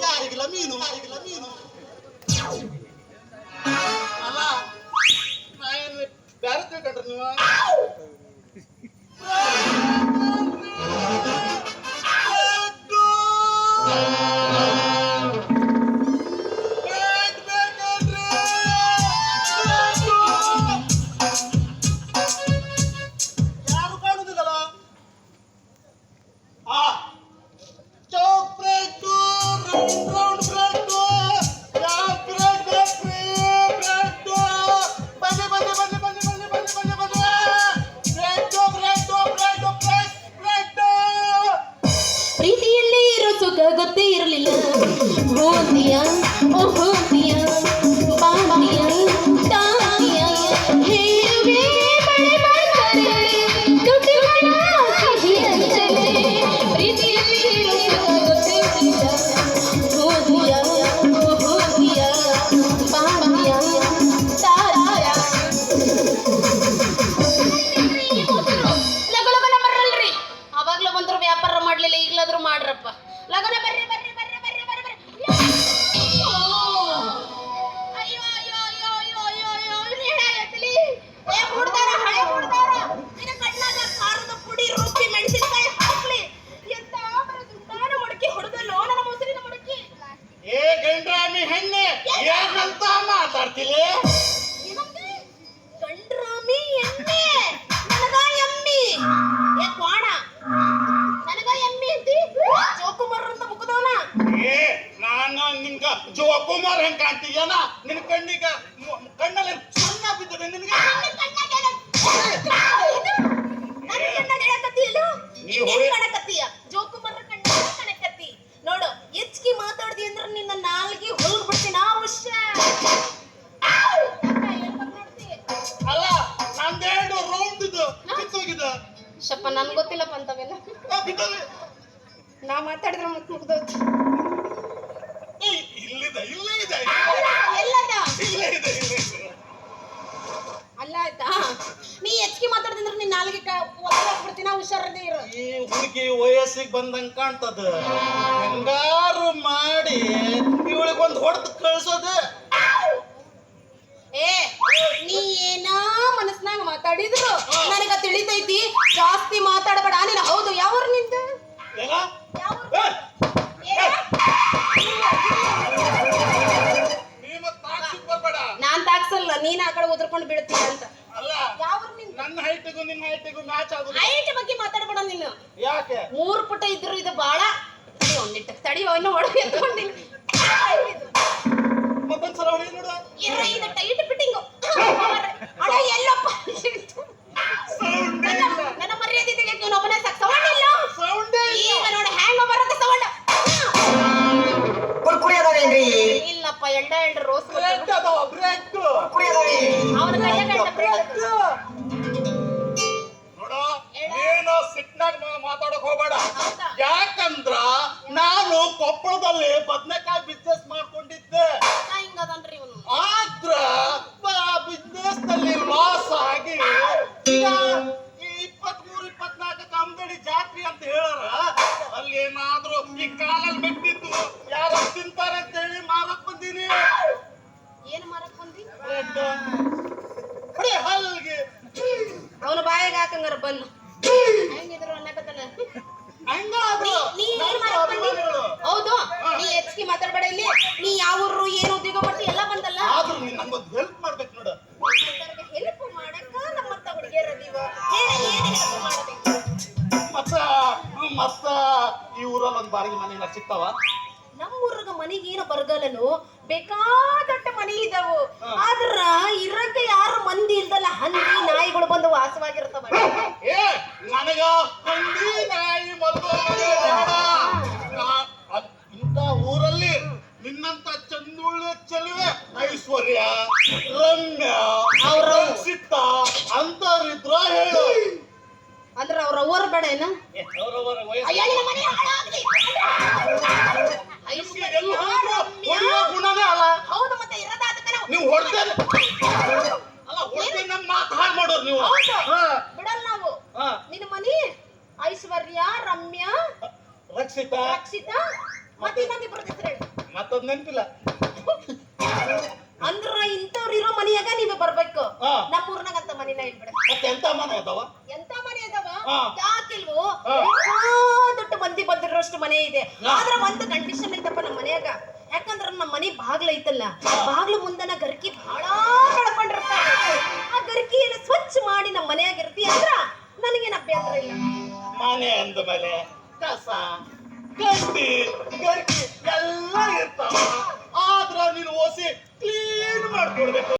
ಯಾರಿಗಿಲ್ಲ ಮೀನು ಅಲ್ಲ ಬ್ಯಾರೆ ತಿಳ್ಕೊಂಡ್ರಿ ನೀವು ಗೊತ್ತೇ ಇರಲಿಲ್ಲ ಹೋದಿಯ ಓ ಹೋದಿಯ ಬಾಂದಿಯ ತಾಯಿಯ ಹೇಳುವೆ ಮಳೆ ಬಂದರೆ ತುಟಿಗಳ ಸಿಹಿಯಂಚಲೆ ಪ್ರೀತಿಯಲ್ಲಿ ಗೊತ್ತೇ ಇರಲಿಲ್ಲ ಹೋದಿಯ ಓ ಹೋದಿಯ ಬಾಂದಿಯ ತಾಯಿಯ ಲಗಲಗನ ಬರಲ್ರಿ ಅವಾಗ್ಲೂ ಬಂದ್ರು ವ್ಯಾಪಾರ ಮಾಡ್ಲಿಲ್ಲ ಈಗ್ಲಾದ್ರೂ ಮಾಡ್ರಪ್ಪ ಲಗನ ಬರ್ರಿ ಬರ್ರಿ ಬರ್ರಿ ಬರ್ರಿ ಬರ್ರಿ ಬರ್ರಿ ಅಯ್ಯೋ ಅಯ್ಯೋ ಅಯ್ಯೋ ಅಯ್ಯೋ ಅಯ್ಯೋ ಅಯ್ಯೋ ನೀಡಾಯತ್ಲಿ ಏ ಮುಡ್ದಾರ ಹಳೆ ಮುಡ್ದಾರ ನಿನ್ನ ಕಣ್ಣಾಗ ಖಾರದ ಪುಡಿ ರುಬ್ಬಿ ಮೆಣಸಿನಕಾಯಿ ಹಾಕ್ಲಿ ಎಂತ ಬರದುಂತಾನ ಮಡಕಿ ಹೊಡೆದಲ್ಲೋ ನನ್ನ ಮೊಸರಿನ ಮಡಕಿ ಏ ಗಂಡ್ರಾಮಿ ಹೆಣ್ಣೆ ಏನಂತ ಮಾತಾಡ್ತಿಲಿ ಏನಂತೆ ಗಂಡ್ರಾಮಿ ಎಣ್ಣೆ ನನಗ ಎಮ್ಮಿ ಏ ಕ್ವಾಣ ನನಗ ಎಮ್ಮಿ ಅಂತಿ ಜೋಕುಮಾರ್ ಅಂತ ಮುಖದವನ ಏ ನಾನು ನಿಂಗ ಜೋಕುಮಾರ್ ಹೆಂಗ್ ಕಾಣ್ತೀಯನ ನಿನ್ ಕಣ್ಣಿಗ ಕಣ್ಣಲ್ಲಿ ಸುಣ್ಣ ಬಿದ್ದಿದೆ ನಿನಗೆ ಜೋಕುಮಾರ್ ಕಣ್ಣ ಕಣಕತ್ತಿ ನೋಡು ಹೆಚ್ಚಿಗೆ ಮಾತಾಡ್ದಿ ಅಂದ್ರೆ ನಿನ್ನ ನಾಲ್ಗೆ ಹೊಲ್ಗ್ ಬಿಡ್ತೀನಿ ಅವಶ್ಯ ಅಲ್ಲ ನಂದೇನು ರೌಂಡ್ ಇದು ಕಿತ್ತೋಗಿದೆ ಶಪ್ಪ ನನ್ ಗೊತ್ತಿಲ್ಲಪ್ಪ ಅಂತವೆಲ್ಲ ನಾ ಮಾತಾಡಿದ್ರೆ ಮುಕ್ ಮುಗ್ದೋದು ಇಲ್ಲಿದೆ ಇಲ್ಲೇ ಇದೆ ಎಲ್ಲದ ಇಲ್ಲೇ ಇದೆ ಅಲ್ಲ ಆಯ್ತಾ ನೀ ಹೆಚ್ಚಿಗೆ ಮಾತಾಡ್ತಿದ್ರೆ ನೀನ್ ನಾಲ್ಗೆ ಒಳಗಾಗ್ಬಿಡ್ತೀನ ಹುಷಾರದೇ ಇರೋ ಈ ಹುಡುಗಿ ವಯಸ್ಸಿಗೆ ಬಂದಂಗ ಕಾಣ್ತದ ಹೆಂಗಾರು ಮಾಡಿ ಇವಳಿಗೊಂದು ಹೊಡೆದು ಕಳ್ಸೋದು ಏ ನೀ ಏನಾ ಮನಸ್ನಾಗ ಮಾತಾಡಿದ್ರು ನನಗ ತಿಳಿತೈತಿ ಜಾಸ್ತಿ ಮಾತಾಡಬೇಡ ನೀನು ಹೌದು ಯಾವ್ರು ನಿಂದ ನಾನ್ ತಾಕ್ಸಲ್ಲ ನೀನ್ ಆ ಕಡೆ ಉದ್ರಕೊಂಡು ಬೀಳ್ತೀಯ ಅಂತ ನನ್ನ ಹೈಟಿಗೂ ನಿನ್ನ ಹೈಟಿಗೂ ಮ್ಯಾಚ್ ಆಗುದು ಹೈಟ್ ಬಗ್ಗೆ ಮಾತಾಡಬೇಡ ನೀನು ಯಾಕೆ 3 ಪುಟ ಇದ್ರು ಇದು ಬಾಳ ಒಂದಿಟ್ಟು ತಡಿಯೋ ಇನ್ನು ಒಳಗೆ ಎತ್ಕೊಂಡಿನಿ ಮತ್ತೊಂದ್ಸಲ ಹೊಡಿ ನೋಡು ಇದು ಟೈಟ್ ಫಿಟ್ಟಿಂಗ್ ಅಡ ಎಲ್ಲಪ್ಪ ನನ್ನ ಮರ್ಯಾದೆ ತೆಗೆದು ನೀನು ಒಬ್ಬನೇ ಸಾಕು ಸೌಂಡ್ ಇಲ್ಲ ಈಗ ನೋಡಿ ಹ್ಯಾಂಗ್ ಬರುತ್ತೆ ಸೌಂಡ್ ಕುಡಿಯೋದೇನ್ರಿ ಇಲ್ಲಪ್ಪ ಎಳ್ಳ ರೋಸ್ ಬ್ರೆಡ್ ಅದಾವ ಬ್ರೆಡ್ ಕುಡಿಯೋದೇ ಅವನ ಕೈಯಾಗ ಬ್ರೆಡ್ ನೋಡು ನೀನು ಸಿಟ್ನಾಗ ಮಾತಾಡಕ್ ಹೋಗ್ಬೇಡ ಯಾಕಂದ್ರ ನಾನು ಕೊಪ್ಪಳದಲ್ಲಿ ಬದನೆಕಾಯಿ ಬಿಸ್ನೆಸ್ ಮಾಡ್ಕೊಂಡಿದ್ದೆ ಹಿಂಗದನ್ರಿ ಇವನು ಆದ್ರ ಬಿಸ್ನೆಸ್ ನಲ್ಲಿ ಲಾಸ್ ಆಗಿ ಈಗ ಈ 23-24 ಕಾಮದಡಿ ಜಾತ್ರೆ ಅಂತ ಹೇಳಾರ ಅಲ್ಲಿ ಏನಾದ್ರೂ ಈ ಕಾಲಲ್ಲಿ ಬಿಟ್ಟಿದ್ದು ಯಾರು ತಿಂತಾರೆ ಅಂತ ಹೇಳಿ ಮಾರಕ್ ಬಂದೀನಿ ಏನು ಮಾರಕ್ ಬಂದಿ ಹಲ್ಗೆ ಅವನ ಬಾಯಿಗೆ ಹಾಕಂಗಾರ ಬನ್ನು ಹೆಂಗಿದ್ರು ಅನ್ನಕತ್ತಲ್ಲ ಹೌದು ನೀ ಹೆಚ್ಚಿಗೆ ಮಾತಾಡ್ಬೇಡ ಇಲ್ಲಿ ನೀ ಯಾವ ಊರು ಏನು ಉದ್ಯೋಗ ಮಾಡ್ತಿ ಎಲ್ಲ ಬಂದಲ್ಲ ಆದ್ರೂ ನೀನ್ ನಂಗೊಂದು ಹೆಲ್ಪ್ ಮಾಡ್ಬೇಕು ನೋಡು ಹೆಲ್ಪ್ ಮಾಡಕ್ಕ ನಮ್ಮಂತ ಹುಡುಗಿಯರದೀವ ಏನು ಹೆಲ್ಪ್ ಮಾಡಬೇಕು ಮತ್ತ ಈ ಊರಲ್ಲಿ ಒಂದು ಬಾಡಿಗೆ ಮನೆ ಸಿಗ್ತಾವ ನಮ್ಮೂರ್ಗ ಮನೆಗೇನು ಬರಗಲ್ಲನು ಬೇಕಾದಟ್ಟ ಮನೆ ಇದಾವು ಆದ್ರ ಇರಕ್ಕೆ ಯಾರು ಮಂದಿ ಇಲ್ದಲ್ಲ ಹಂದಿ ನಾಯಿಗಳು ಬಂದು ವಾಸವಾಗಿರ್ತಾವ ಏ ನನಗ ಹಂದಿ ನಾಯಿ ಮಲ್ಗೋ ಇಂಥ ಊರಲ್ಲಿ ನಿನ್ನಂತ ಚಂದುಳ್ಳ ಚೆಲುವೆ ಐಶ್ವರ್ಯ ರಮ್ಯಾ ಅವ್ರ ರಕ್ಷಿತಾ ಅಂತವ್ರಿದ್ರ ಹೇಳು. ಅಂದ್ರ ಅವ್ರ ಅವ್ವರ ಬೇಡ ಏನ ಅವರವರ ವಯಸ್ಸು ಅಯ್ಯ ನಿನ್ನ ಮನೆ ಹಾಳಾಗ್ಲಿ. ನಿಮ್ಗೆ ಎಲ್ಲ ಹೊಡೆಯೋ ಗುಣನೇ ಅಲ್ಲ. ಹೌದು ಮತ್ತೆ ಇರೋದಾದಕ್ಕ ನಾವು ನೀವು ಹೊಡ್ತೇನೆ ಅಲ್ಲ ಹೊಡ್ತೇನೆ ನಮ್ಮ ಮಾತು ಹಾಳು ಮಾಡೋರು ನೀವು. ಹೌದು. ಹಾ, ಬಿಡಲ್ಲ ನಾವು. ಹಾ. ನಿನ್ನ ಮನಿ ಐಶ್ವರ್ಯ ರಮ್ಯಾ ರಕ್ಷಿತಾ ರಕ್ಷಿತಾ ಮತ್ತೆ ಇನ್ನೊಂದಿಬ್ರು ಹೆಸರು ಹೇಳಿ. ಮತ್ತೊಂದು ನೆನಪಿಲ್ಲ. ಅಂದ್ರ ಇಂಥವ್ರು ಇರೋ ಮನಿಯಾಗ ನೀವು ಬರ್ಬೇಕು. ಹಾ. ನಮ್ಮೂರ್ನಾಗ ಅಂತ ಮನಿನ ಇಲ್ಬಿಡ. ಮತ್ತೆ ಎಂತ ಮನೆ ಅದಾವ? ಎಂತ ಮನೆ ಅದಾವ ಹಾ. ಯಾಕಿಲ್ವೋ ಹಾ. ದೊಡ್ಡ ಮಂದಿ ಬಂದಿರೋಷ್ಟು ಮನೆ ಇದೆ. ಹಾ. ಆದ್ರೆ ಒಂದು ಕಂಡೀಷನ್ ಐತಪ್ಪ ನಮ್ಮ ಮನ್ಯಾಗ. ಯಾಕಂದ್ರ ನಮ್ಮ ಮನೆ ಬಾಗ್ಲ ಐತಲ್ಲ, ಬಾಗ್ಲ ಮುಂದನ ಗರ್ಕಿ ಬಹಳ ಕಳ್ಕೊಂಡಿರ್ತಾರೆ. ಆ ಗರ್ಕಿಯನ್ನು ಸ್ವಚ್ಛ ಮಾಡಿ ನಮ್ಮ ಮನ್ಯಾಗ ಇರ್ತಿ ಅಂದ್ರ ನನಗೇನು ಅಭ್ಯಂತರ ಇಲ್ಲ. ಮನೆ ಅಂದ ಮೇಲೆ ಕಸ ಕಡ್ಡಿ ಗರ್ಕಿ ಎಲ್ಲ ಇರ್ತಾವ. ಆದ್ರ ನೀನು ಓಸಿ ಕ್ಲೀನ್ ಮಾಡ್ಕೊಡ್ಬೇಕು.